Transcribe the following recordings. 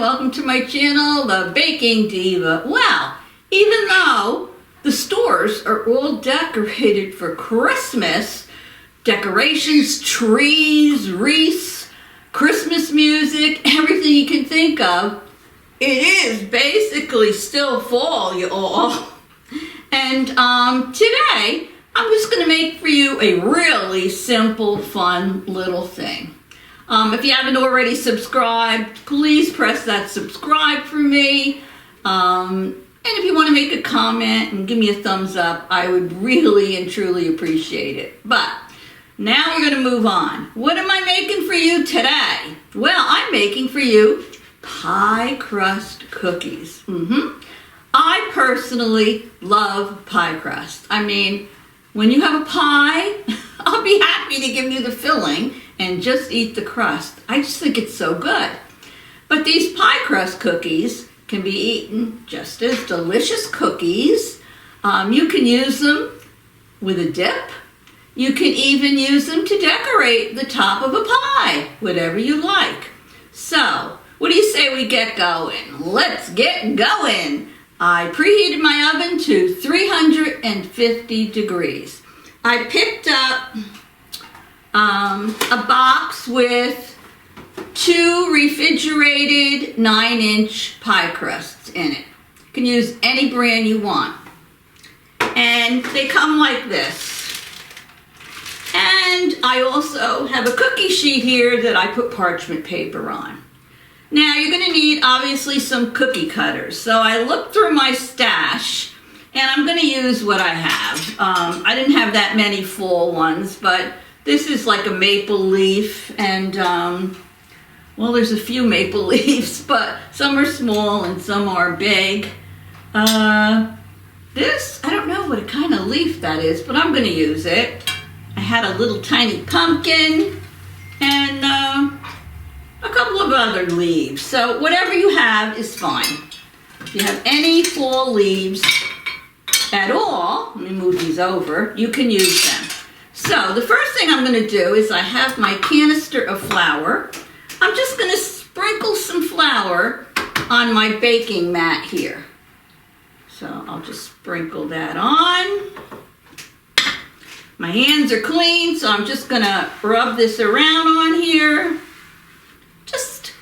welcome to my channel, The Baking Diva. Well, even though the stores are all decorated for Christmas, decorations, trees, wreaths, Christmas music, everything you can think of, it is basically still fall, you all. And today, I'm just going to make for you a really simple, fun little thing. If you haven't already subscribed, please press that subscribe for me. And if you want to make a comment and give me a thumbs up, I would really and truly appreciate it. But now we're going to move on. What am I making for you today? Well, I'm making for you pie crust cookies. I personally love pie crust. I mean, when you have a pie, I'll be happy to give you the filling and just eat the crust. I just think it's so good. But these pie crust cookies can be eaten just as delicious cookies. You can use them with a dip. You can even use them to decorate the top of a pie, whatever you like. So, what do you say we get going? Let's get going. I preheated my oven to 350 degrees. I picked up a box with 2 refrigerated 9-inch pie crusts in it. You can use any brand you want. And they come like this. And I also have a cookie sheet here that I put parchment paper on. Now you're going to need obviously some cookie cutters. So I looked through my stash and I'm going to use what I have. I didn't have that many full ones, but this is like a maple leaf, and well, there's a few maple leaves, but some are small and some are big. This, I don't know what kind of leaf that is, but I'm going to use it. I had a little tiny pumpkin and a couple of other leaves. So whatever you have is fine. If you have any fall leaves at all, let me move these over, you can use them. So the first thing I'm going to do is I have my canister of flour. I'm just going to sprinkle some flour on my baking mat here. So I'll just sprinkle that on. My hands are clean, so I'm just going to rub this around on here. Just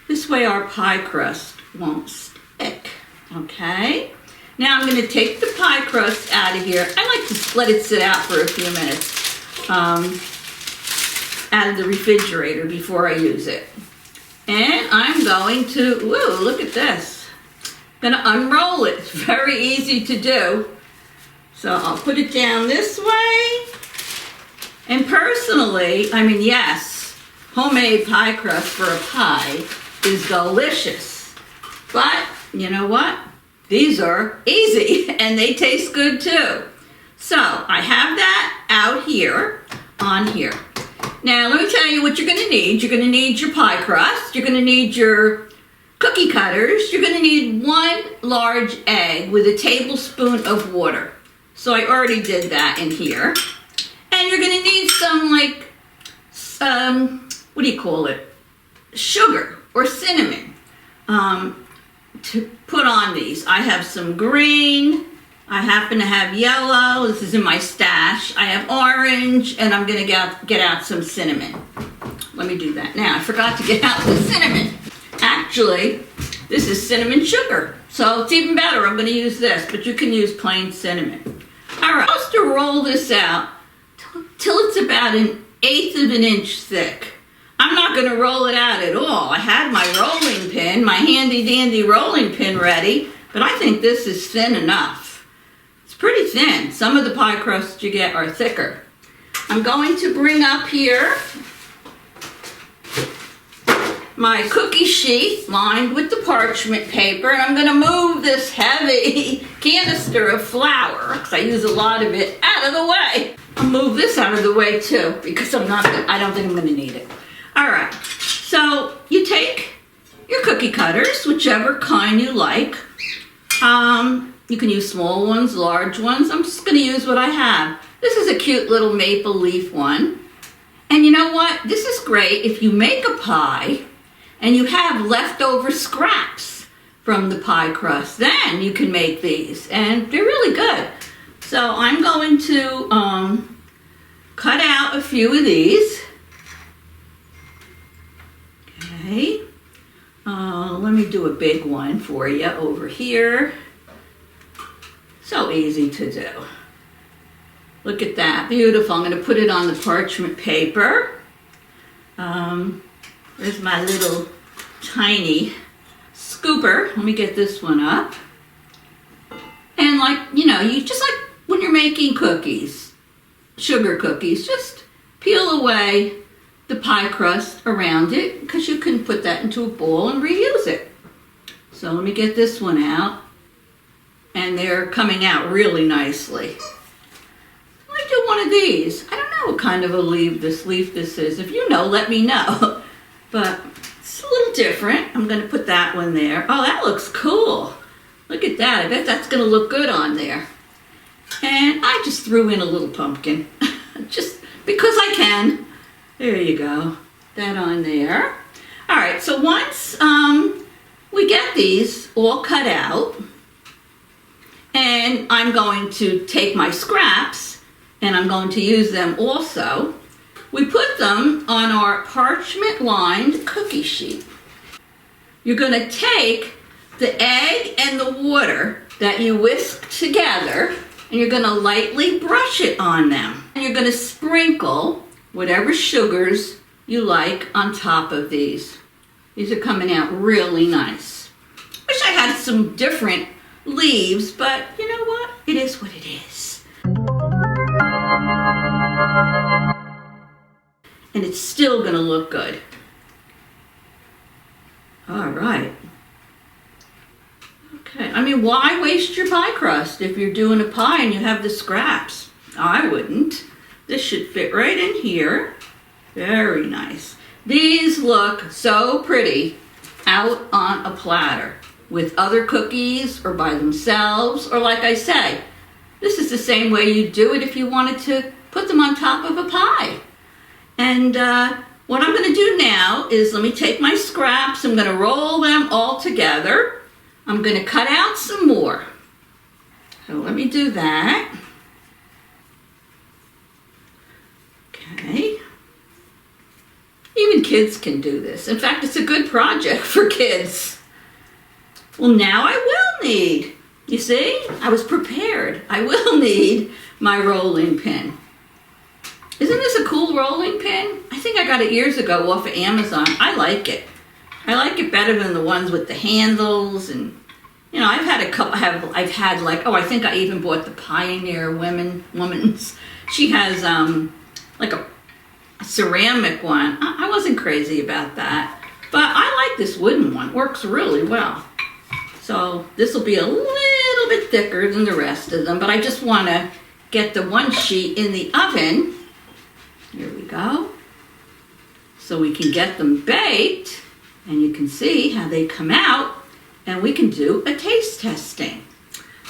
this way our pie crust won't stick. Okay? Now I'm going to take the pie crust out of here. I like to let it sit out for a few minutes out of the refrigerator before I use it. And I'm going to, whoa, look at this. I'm going to unroll it. It's very easy to do. So I'll put it down this way. And personally, I mean, yes, homemade pie crust for a pie is delicious. But you know what? These are easy and they taste good too. So I have that out here, on here. Now let me tell you what you're going to need. You're going to need your pie crust. You're going to need your cookie cutters. You're going to need 1 large egg with a tablespoon of water. So I already did that in here. And you're going to need some what do you call it? Sugar or cinnamon. To put on these. I have some green, I happen to have yellow, this is in my stash, I have orange, and I'm going to get out some cinnamon. Let me do that now. I forgot to get out the cinnamon. Actually, this is cinnamon sugar, so it's even better. I'm going to use this, but you can use plain cinnamon. Alright, I'm supposed to roll this out till it's about 1/8 of an inch thick. I'm not going to roll it out at all. I had my rolling pin, my handy dandy rolling pin ready, but I think this is thin enough. It's pretty thin. Some of the pie crusts you get are thicker. I'm going to bring up here my cookie sheet lined with the parchment paper, and I'm going to move this heavy canister of flour, because I use a lot of it, out of the way. I'll move this out of the way too, because I don't think I'm going to need it. Alright, so you take your cookie cutters, whichever kind you like. You can use small ones, large ones. I'm just going to use what I have. This is a cute little maple leaf one. And you know what? This is great if you make a pie and you have leftover scraps from the pie crust, then you can make these, and they're really good. So I'm going to cut out a few of these. Okay. Let me do a big one for you over here. So easy to do. Look at that, beautiful. I'm going to put it on the parchment paper. There's my little tiny scooper. Let me get this one up. And you just like when you're making cookies, sugar cookies, just peel away the pie crust around it because you can put that into a bowl and reuse it. So let me get this one out. And they're coming out really nicely. Let me do one of these. I don't know what kind of a leaf this is. If you know, let me know. But it's a little different. I'm going to put that one there. Oh, that looks cool. Look at that. I bet that's going to look good on there. And I just threw in a little pumpkin. Just because I can. There you go. That on there. All right, so once we get these all cut out, and I'm going to take my scraps, and I'm going to use them also. We put them on our parchment-lined cookie sheet. You're going to take the egg and the water that you whisk together, and you're going to lightly brush it on them. And you're going to sprinkle whatever sugars you like on top of these. These are coming out really nice. Wish I had some different leaves, but you know what? It is what it is. And it's still gonna look good. All right. Okay, I mean, why waste your pie crust if you're doing a pie and you have the scraps? I wouldn't. This should fit right in here. Very nice. These look so pretty out on a platter with other cookies or by themselves, or like I say, this is the same way you do it if you wanted to put them on top of a pie. And what I'm going to do now is let me take my scraps, I'm going to roll them all together. I'm going to cut out some more. So let me do that. Okay. Even kids can do this. In fact, it's a good project for kids. Well, now I will need, you see, I was prepared. I will need my rolling pin. Isn't this a cool rolling pin? I think I got it years ago off of Amazon. I like it. I like it better than the ones with the handles, and you know, I've had a couple. I've had like, I think I even bought the Pioneer woman's. She has like a ceramic one. I wasn't crazy about that, but I like this wooden one. Works really well. So this will be a little bit thicker than the rest of them, but I just want to get the one sheet in the oven. Here we go. So we can get them baked, and you can see how they come out, and we can do a taste testing.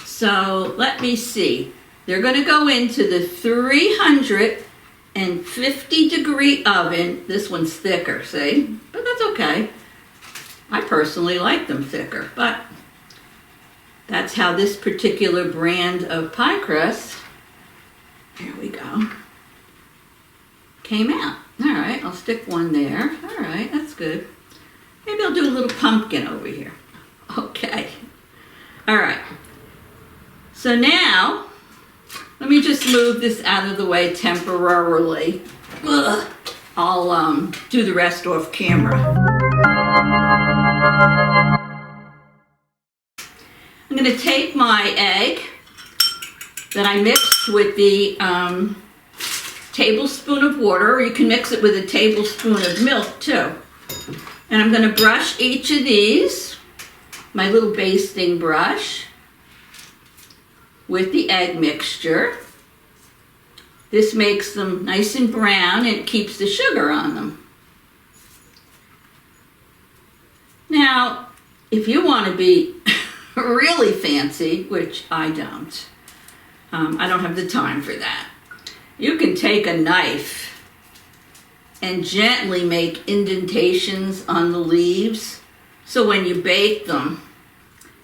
So let me see. They're going to go into the 350 degree oven. This one's thicker, see? But that's okay. I personally like them thicker, but that's how this particular brand of pie crust, here we go, came out. All right, I'll stick one there. All right, that's good. Maybe I'll do a little pumpkin over here. Okay. All right. So now, let me just move this out of the way temporarily. Ugh. I'll do the rest off camera. I'm going to take my egg that I mixed with the tablespoon of water, or you can mix it with a tablespoon of milk too. And I'm going to brush each of these, my little basting brush, with the egg mixture. This makes them nice and brown and it keeps the sugar on them. Now, if you want to be really fancy, which I don't have the time for that, you can take a knife and gently make indentations on the leaves. So when you bake them,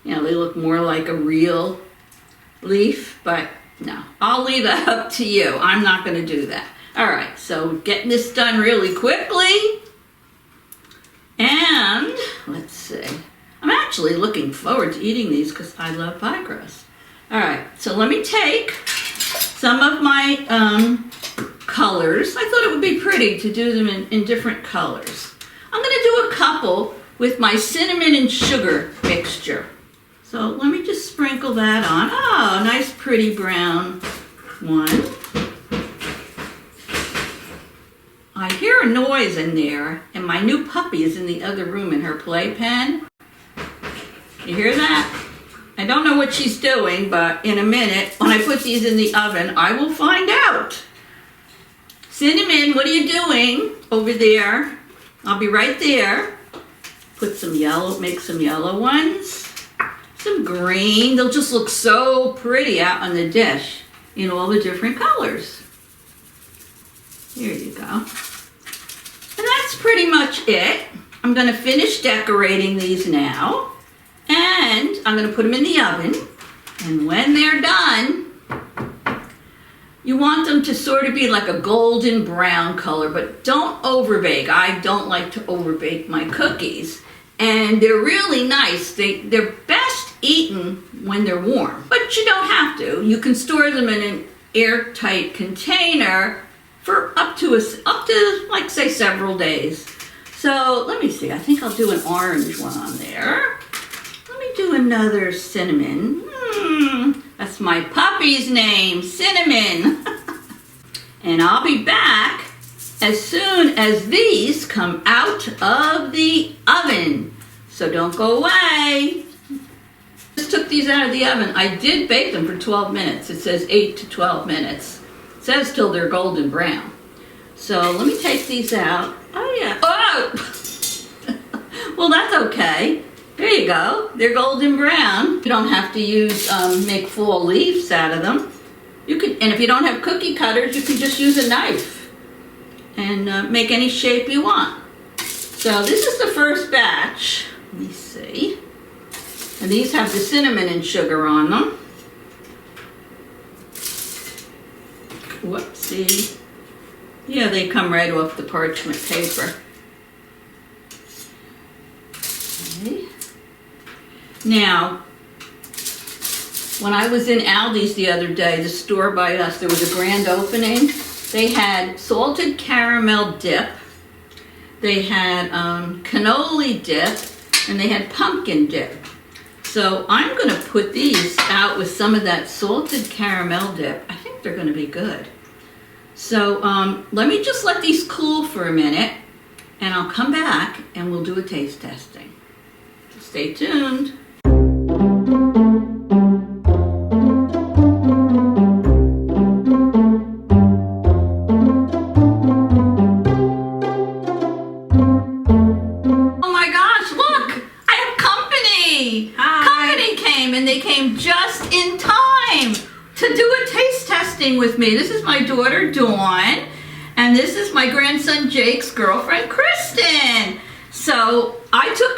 you know, they look more like a real leaf, but no, I'll leave that up to you. I'm not going to do that. All right, so getting this done really quickly. And let's see. I'm actually looking forward to eating these because I love pie crust. All right, so let me take some of my colors. I thought it would be pretty to do them in different colors. I'm going to do a couple with my cinnamon and sugar mixture. So let me just sprinkle that on. Oh, nice pretty brown one. I hear a noise in there, and my new puppy is in the other room in her playpen. You hear that? I don't know what she's doing, but in a minute, when I put these in the oven, I will find out. Cinnamon, what are you doing over there? I'll be right there. Put some yellow, make some yellow ones. Some green. They'll just look so pretty out on the dish in all the different colors. Here you go. And that's pretty much it. I'm going to finish decorating these now. And I'm going to put them in the oven. And when they're done, you want them to sort of be like a golden brown color, but don't overbake. I don't like to overbake my cookies. And they're really nice. They're best eaten when they're warm, but you don't have to. You can store them in an airtight container for up to like say several days. So let me see. I think I'll do an orange one on there. Let me do another cinnamon. That's my puppy's name, Cinnamon. And I'll be back as soon as these come out of the oven. So don't go away. Just took these out of the oven. I did bake them for 12 minutes. It says 8 to 12 minutes. It says till they're golden brown. So let me take these out. Oh yeah. Oh! Well, that's okay. There you go. They're golden brown. You don't have to use make full leaves out of them. You can, and if you don't have cookie cutters, you can just use a knife and make any shape you want. So this is the first batch. Let me see. And these have the cinnamon and sugar on them. Whoopsie. Yeah, they come right off the parchment paper. Okay. Now, when I was in Aldi's the other day, the store by us, there was a grand opening. They had salted caramel dip, they had cannoli dip, and they had pumpkin dip. So I'm going to put these out with some of that salted caramel dip. I think they're going to be good. So let me just let these cool for a minute, and I'll come back and we'll do a taste testing. So stay tuned. Just in time to do a taste testing with me. This is my daughter Dawn, and this is my grandson Jake's girlfriend Kristen. So I took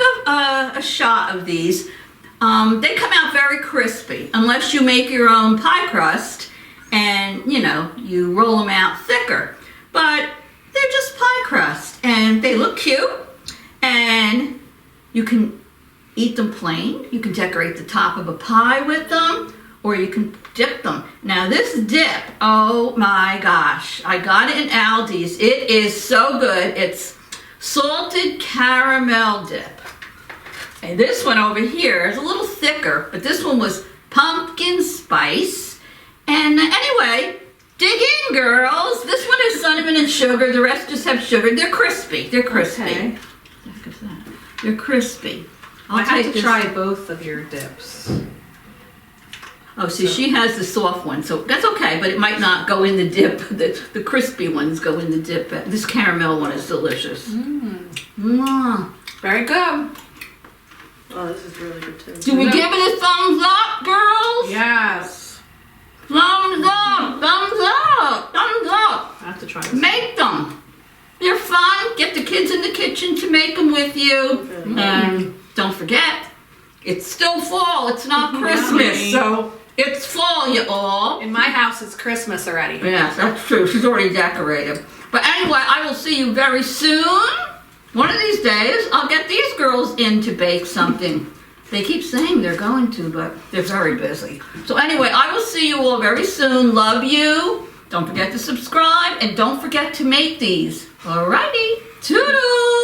a shot of these. They come out very crispy, unless you make your own pie crust and you roll them out thicker. But they're just pie crust, and they look cute, and you can eat them plain. You can decorate the top of a pie with them, or you can dip them. Now this dip, oh my gosh, I got it in Aldi's. It is so good. It's salted caramel dip. And this one over here is a little thicker, but this one was pumpkin spice. And anyway, dig in, girls. This one is cinnamon and sugar. The rest just have sugar. They're crispy. They're crispy. Okay. They're crispy. I have to try both of your dips. Oh, see, she has the soft one, so that's okay, but it might not go in the dip. The crispy ones go in the dip. This caramel one is delicious. Very good. Oh, this is really good too. Do we give it a thumbs up, girls? Yes. Thumbs up, thumbs up, thumbs up. I have to try this. Make them. They're fun. get the kids in the kitchen to make them with you. Okay. And don't forget, it's still fall. It's not Christmas, Yummy. so it's fall, you all. In my house, it's Christmas already. Yes, that's true. She's already decorated. But anyway, I will see you very soon. One of these days, I'll get these girls in to bake something. They keep saying they're going to, but they're very busy. So anyway, I will see you all very soon. Love you. Don't forget to subscribe, and don't forget to make these. Alrighty. Toodles!